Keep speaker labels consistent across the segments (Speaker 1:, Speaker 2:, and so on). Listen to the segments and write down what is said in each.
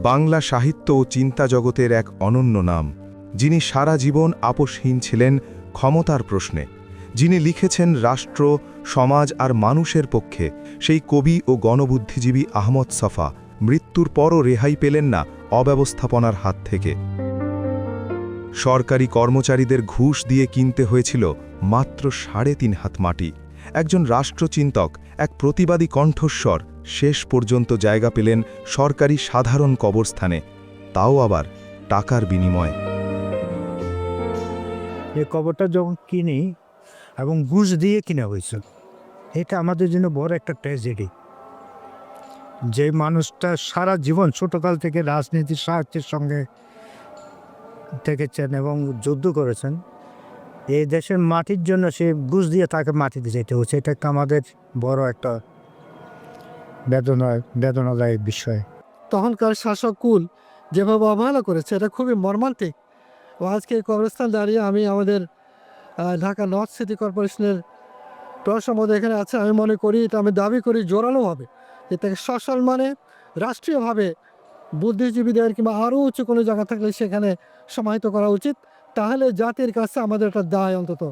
Speaker 1: বাংলা সাহিত্য ও চিন্তা জগতের এক অনন্য নাম, যিনি সারা জীবন আপোষহীন ছিলেন ক্ষমতার প্রশ্নে, যিনি লিখেছেন রাষ্ট্র, সমাজ আর মানুষের পক্ষে, সেই কবি ও গণবুদ্ধিজীবী আহমদ ছফা মৃত্যুর পরও রেহাই পেলেন না অব্যবস্থাপনার হাত থেকে। সরকারি কর্মচারীদের ঘুষ দিয়ে কিনতে হয়েছিল মাত্র ৩.৫ হাত মাটি। একজন রাষ্ট্রচিন্তক, এক প্রতিবাদী কণ্ঠস্বর শেষ পর্যন্ত জায়গা পেলেন সরকারি সাধারণ কবরস্থানে, তাও আবার টাকার বিনিময়ে।
Speaker 2: এই কবরটা যখন কিনি এবং ঘুষ দিয়ে কিনা হয়েছিল, এটা আমাদের জন্য বড় একটা ট্র্যাজেডি। যে মানুষটা সারা জীবন ছোটকাল থেকে রাজনীতির সাহায্যের সঙ্গে থেকেছেন এবং যুদ্ধ করেছেন, এই দেশের মাটির জন্য সে ঘুষ দিয়ে তাকে মাটিতে যেতে হচ্ছে। এটা একটা আমাদের বড় একটা বেদনাদায়ক বিষয়।
Speaker 3: তখনকার শাসককুল যেভাবে অবহেলা করেছে, এটা খুবই মর্মান্তিক। ও আজকে এই কবরস্থান দাঁড়িয়ে আমি আমাদের ঢাকা নর্থ সিটি কর্পোরেশনের প্রশাসন এখানে আছে, আমি মনে করি, এটা আমি দাবি করি জোরালোভাবে, এটাকে সসম্মানে রাষ্ট্রীয়ভাবে বুদ্ধিজীবীদের কিংবা আরও উঁচু কোনো জায়গা থাকলে সেখানে সমাহিত করা উচিত। তাহলে জাতির কাছে আমাদের একটা দায় অন্তত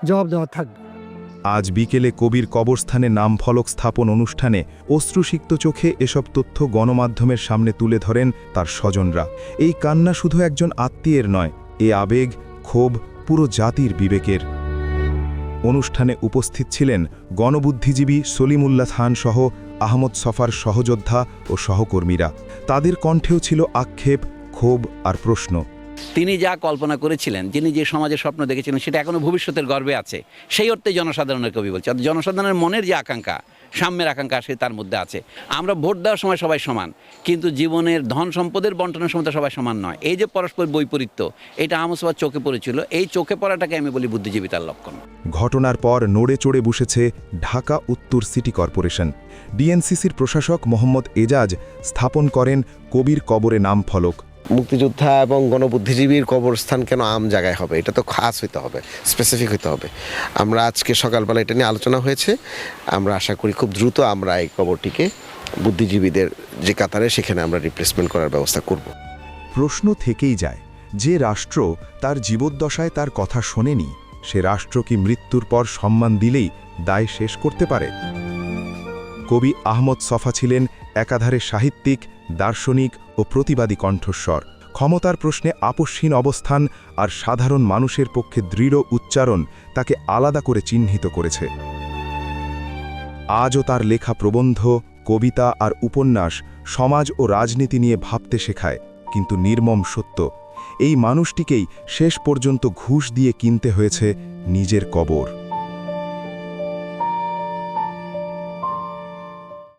Speaker 3: জবাব দেওয়া থাকবে।
Speaker 1: আজ বিকেলে কবির কবরস্থানে নামফলক স্থাপন অনুষ্ঠানে অশ্রুসিক্ত চোখে এসব তথ্য গণমাধ্যমের সামনে তুলে ধরেন তার স্বজনরা। এই কান্না শুধু একজন আত্মীয়ের নয়, এ আবেগ, ক্ষোভ পুরো জাতির বিবেকের। অনুষ্ঠানে উপস্থিত ছিলেন গণবুদ্ধিজীবী সলিমুল্লাহ খান সহ আহমদ ছফার সহযোদ্ধা ও সহকর্মীরা। তাদের কণ্ঠেও ছিল আক্ষেপ, ক্ষোভ আর প্রশ্ন।
Speaker 4: তিনি যা কল্পনা করেছিলেন, যিনি যে সমাজের স্বপ্ন দেখেছিলেন, সেটা এখনও ভবিষ্যতের গর্বে আছে। সেই অর্থে জনসাধারণের কবি বলছে, জনসাধারণের মনের যে আকাঙ্ক্ষা, সাম্যের আকাঙ্ক্ষা, সে তার মধ্যে আছে। আমরা ভোট দেওয়ার সময় সবাই সমান, কিন্তু জীবনের ধন সম্পদের বন্টনের সময় সবাই সমান নয়। এই যে পরস্পর বৈপরীত্য, এটা আহমদ ছফার চোখে পড়েছিল। এই চোখে পড়াটাকে আমি বলি বুদ্ধিজীবিতার লক্ষণ।
Speaker 1: ঘটনার পর নড়ে চড়ে বসেছে ঢাকা উত্তর সিটি কর্পোরেশন। ডিএনসিসির প্রশাসক মোহাম্মদ এজাজ স্থাপন করেন কবির কবরে নামফলক।
Speaker 5: মুক্তিযোদ্ধা এবং গণবুদ্ধিজীবীর কবরস্থান কেন আম জায়গায় হবে? এটা তো খাস হইতে হবে, স্পেসিফিক হইতে হবে। আমরা আজকে সকালবেলা এটা নিয়ে আলোচনা হয়েছে। আমরা আশা করি খুব দ্রুত আমরা এই কবরটিকে বুদ্ধিজীবীদের যে কাতারে, সেখানে আমরা রিপ্লেসমেন্ট করার ব্যবস্থা করব।
Speaker 1: প্রশ্ন থেকেই যায়, যে রাষ্ট্র তার জীবদ্দশায় তার কথা শোনেনি, সে রাষ্ট্র কি মৃত্যুর পর সম্মান দিলেই দায় শেষ করতে পারে? কবি আহমদ ছফা ছিলেন একাধারে সাহিত্যিক, দার্শনিক ও প্রতিবাদী কণ্ঠস্বর। ক্ষমতার প্রশ্নে আপোষহীন অবস্থান আর সাধারণ মানুষের পক্ষে দৃঢ় উচ্চারণ তাকে আলাদা করে চিহ্নিত করেছে। আজও তার লেখা প্রবন্ধ, কবিতা আর উপন্যাস সমাজ ও রাজনীতি নিয়ে ভাবতে শেখায়। কিন্তু নির্মম সত্য, এই মানুষটিকেই শেষ পর্যন্ত ঘুষ দিয়ে কিনতে হয়েছে নিজের কবর।